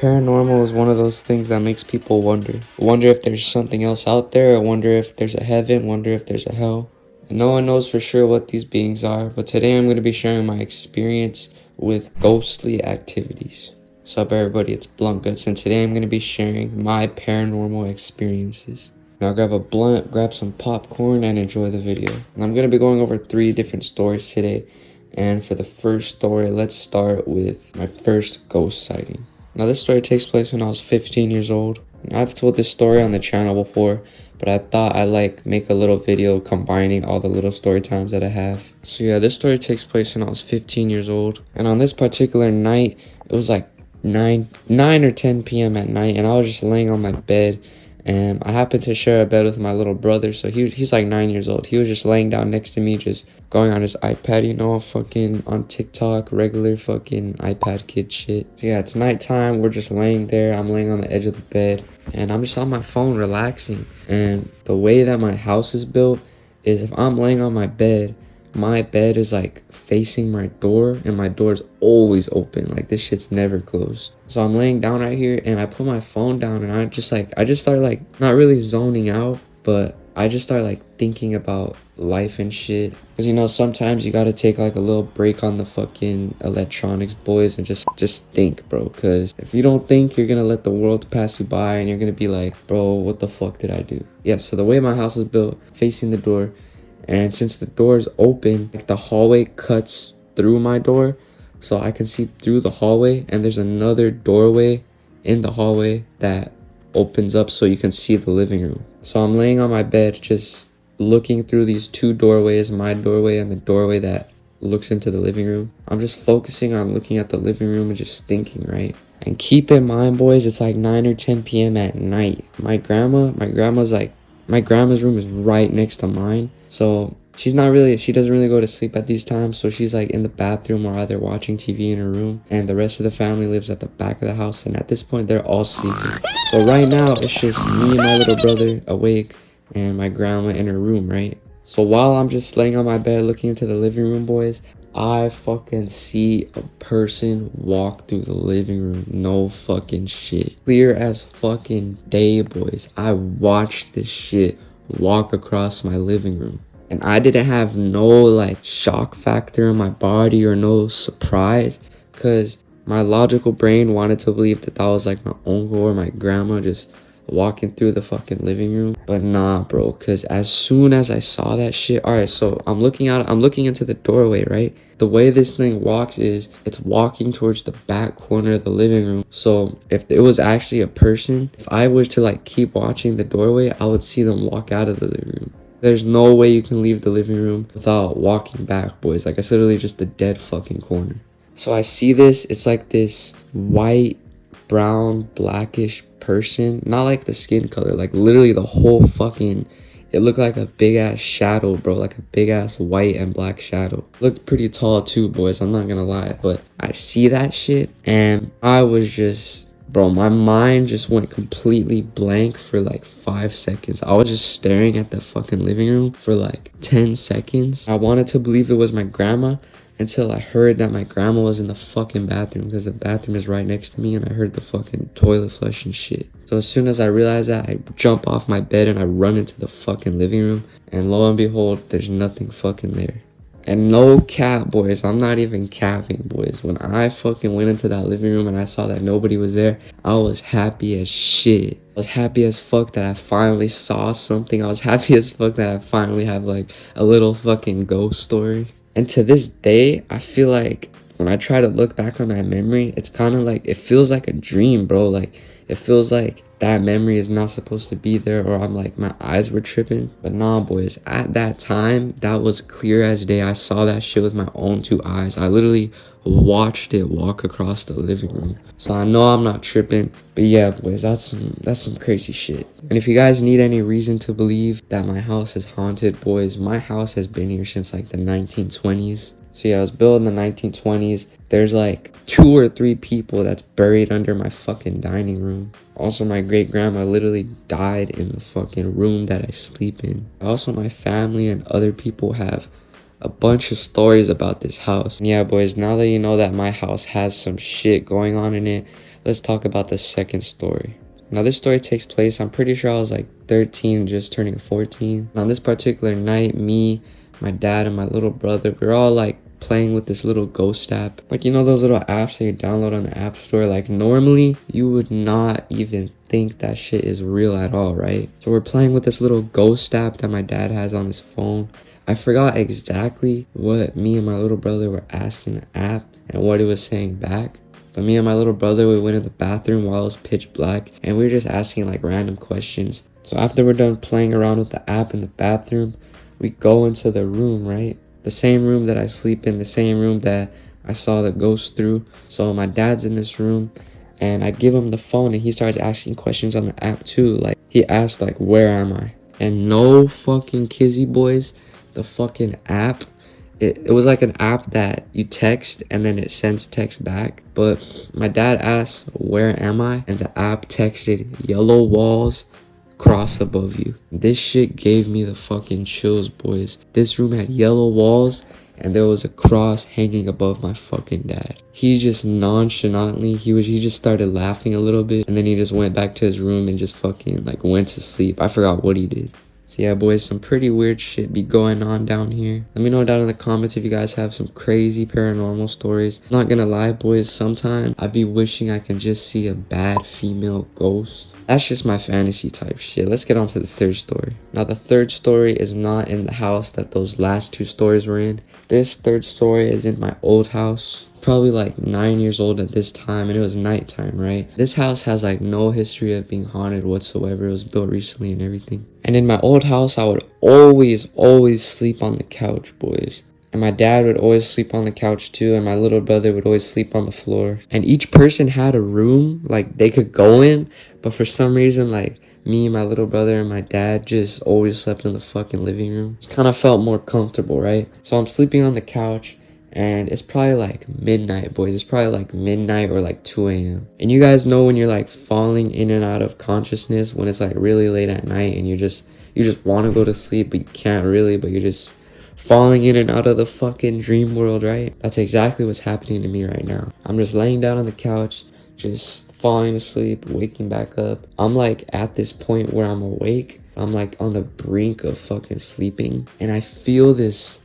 paranormal is one of those things that makes people wonder. Wonder if there's something else out there, or wonder if there's a heaven, wonder if there's a hell. And no one knows for sure what these beings are, but today I'm going to be sharing my experience with ghostly activities. What's up, everybody? It's Blunt Guts, and today I'm going to be sharing my paranormal experiences. Now grab a blunt, grab some popcorn, and enjoy the video. And I'm going to be going over 3 different stories today. And for the first story, let's start with my first ghost sighting. Now this story takes place when I was 15 years old. And I've told this story on the channel before, but I thought I'd make a little video combining all the little story times that I have. So yeah, this story takes place when I was 15 years old. And on this particular night, it was like 9 or 10 p.m. at night, and I was just laying on my bed. And I happened to share a bed with my little brother, so he's like 9 years old. He was just laying down next to me, just going on his iPad, you know, fucking on TikTok, regular fucking iPad kid shit. So yeah, it's nighttime, we're just laying there, I'm laying on the edge of the bed, and I'm just on my phone relaxing. And the way that my house is built is if I'm laying on my bed is like facing my door, and my door's always open. Like, this shit's never closed. So I'm laying down right here, and I put my phone down, and I just start like not really zoning out, but I just start like thinking about life and shit. Because, you know, sometimes you gotta take like a little break on the fucking electronics, boys, and just think, bro. Because if you don't think, you're gonna let the world pass you by, and you're gonna be like, bro, what the fuck did I do? Yeah, so the way my house is built, facing the door, and since the door is open, like, the hallway cuts through my door, so I can see through the hallway, and there's another doorway in the hallway that opens up so you can see the living room. So I'm laying on my bed just looking through these 2 doorways, my doorway and the doorway that looks into the living room. I'm just focusing on looking at the living room and just thinking, right? And keep in mind, boys, it's like 9 or 10 p.m. at night. My grandma's room is right next to mine, so she doesn't really go to sleep at these times, so she's like in the bathroom or either watching TV in her room, and the rest of the family lives at the back of the house, and at this point they're all sleeping. So right now it's just me and my little brother awake, and my grandma in her room, right? So while I'm just laying on my bed looking into the living room, boys, I fucking see a person walk through the living room. No fucking shit. Clear as fucking day, boys. I watched this shit walk across my living room. And I didn't have no like shock factor in my body or no surprise, because my logical brain wanted to believe that was like my uncle or my grandma just walking through the fucking living room. But nah, bro, because as soon as I saw that shit, alright, so I'm looking into the doorway, right? The way this thing walks is it's walking towards the back corner of the living room. So if it was actually a person, if I was to like keep watching the doorway, I would see them walk out of the living room. There's no way you can leave the living room without walking back, boys. Like, it's literally just a dead fucking corner. So I see this, it's like this white, brown, blackish person, not like the skin color, like literally the whole fucking, it looked like a big ass shadow, bro, like a big ass white and black shadow. Looked pretty tall too, boys, I'm not gonna lie. But I see that shit, and I was just, bro, my mind just went completely blank for like 5 seconds. I was just staring at the fucking living room for like 10 seconds. I wanted to believe it was my grandma, until I heard that my grandma was in the fucking bathroom, because the bathroom is right next to me, and I heard the fucking toilet flush and shit. So as soon as I realized that, I jump off my bed and I run into the fucking living room, and lo and behold, there's nothing fucking there. And no cap, boys, I'm not even capping, boys. When I fucking went into that living room and I saw that nobody was there, I was happy as shit. I was happy as fuck that I finally saw something. I was happy as fuck that I finally have like a little fucking ghost story. And to this day, I feel like when I try to look back on that memory, it's kind of like, it feels like a dream, bro. Like, it feels like that memory is not supposed to be there, or I'm like, my eyes were tripping. But nah, boys, at that time, that was clear as day. I saw that shit with my own 2 eyes. I literally watched it walk across the living room. So I know I'm not tripping. But yeah, boys, that's some crazy shit. And if you guys need any reason to believe that my house is haunted, boys, my house has been here since like the 1920s. So yeah, it was built in the 1920s. There's like 2 or 3 people that's buried under my fucking dining room. Also, my great grandma literally died in the fucking room that I sleep in. Also, my family and other people have a bunch of stories about this house. And yeah, boys, now that you know that my house has some shit going on in it, let's talk about the second story. Now this story takes place, I'm pretty sure I was like 13, just turning 14. And on this particular night, me, my dad, and my little brother, we were all like playing with this little ghost app. Like, you know those little apps that you download on the app store? Like normally you would not even think that shit is real at all, right? So we're playing with this little ghost app that my dad has on his phone. I forgot exactly what me and my little brother were asking the app and what it was saying back. But me and my little brother, we went in the bathroom while it was pitch black and we were just asking like random questions. So after we're done playing around with the app in the bathroom, we go into the room, right? The same room that I sleep in, the same room that I saw the ghost through. So my dad's in this room and I give him the phone and he starts asking questions on the app too. Like he asked like, where am I? And no fucking kizzy boys, the fucking app, it was like an app that you text and then it sends text back. But my dad asked, where am I? And the app texted, yellow walls, cross above you. This shit gave me the fucking chills, boys. This room had yellow walls and there was a cross hanging above my fucking dad. He just nonchalantly, he just started laughing a little bit and then he just went back to his room and just fucking like went to sleep. I forgot what he did. So yeah, boys, some pretty weird shit be going on down here. Let me know down in the comments if you guys have some crazy paranormal stories. Not gonna lie, boys, sometimes I be wishing I can just see a bad female ghost. That's just my fantasy type shit. Let's get on to the third story. Now, the third story is not in the house that those last two stories were in. This third story is in my old house. Probably like 9 years old at this time, and it was nighttime, right? This house has like no history of being haunted whatsoever. It was built recently and everything. And in my old house, I would always sleep on the couch, boys. And my dad would always sleep on the couch too, and my little brother would always sleep on the floor. And each person had a room like they could go in, but for some reason, like me, my little brother, and my dad just always slept in the fucking living room. It kind of felt more comfortable, right? So I'm sleeping on the couch, and it's probably like midnight, boys. It's probably like midnight or like 2 a.m. And you guys know when you're like falling in and out of consciousness, when it's like really late at night and you just want to go to sleep, but you can't really, but you're just falling in and out of the fucking dream world, right? That's exactly what's happening to me right now. I'm just laying down on the couch, just falling asleep, waking back up. I'm like at this point where I'm awake. I'm like on the brink of fucking sleeping. And I feel this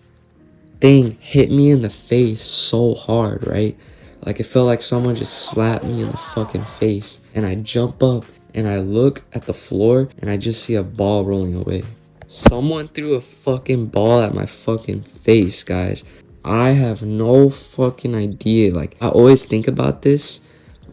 thing hit me in the face so hard, right? Like it felt like someone just slapped me in the fucking face. And I jump up and I look at the floor and I just see a ball rolling away. Someone threw a fucking ball at my fucking face, guys. I have no fucking idea. Like, I always think about this,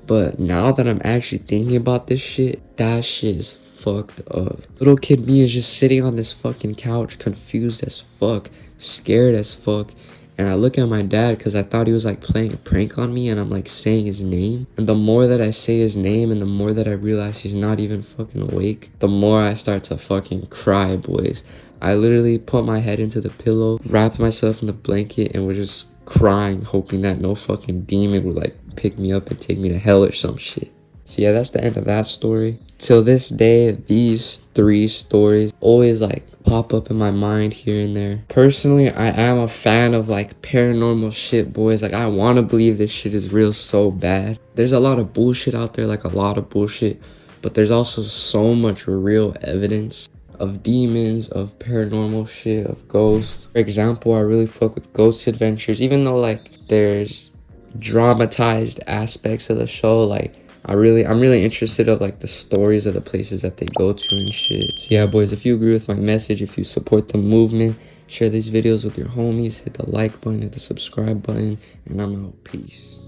but now that I'm actually thinking about this shit, that shit is fucked up. Little kid me is just sitting on this fucking couch, confused as fuck, scared as fuck. And I look at my dad because I thought he was like playing a prank on me, and I'm like saying his name. And the more that I say his name and the more that I realize he's not even fucking awake, the more I start to fucking cry, boys. I literally put my head into the pillow, wrapped myself in the blanket, and was just crying, hoping that no fucking demon would like pick me up and take me to hell or some shit. So yeah, that's the end of that story. Till this day, these 3 stories always like pop up in my mind here and there. Personally, I am a fan of like paranormal shit, boys. Like I want to believe this shit is real so bad. There's a lot of bullshit out there, like a lot of bullshit. But there's also so much real evidence of demons, of paranormal shit, of ghosts. For example, I really fuck with Ghost Adventures. Even though like there's dramatized aspects of the show, like I'm really interested of like the stories of the places that they go to and shit. So yeah, boys, if you agree with my message, if you support the movement, share these videos with your homies, hit the like button, hit the subscribe button, and I'm out. Peace.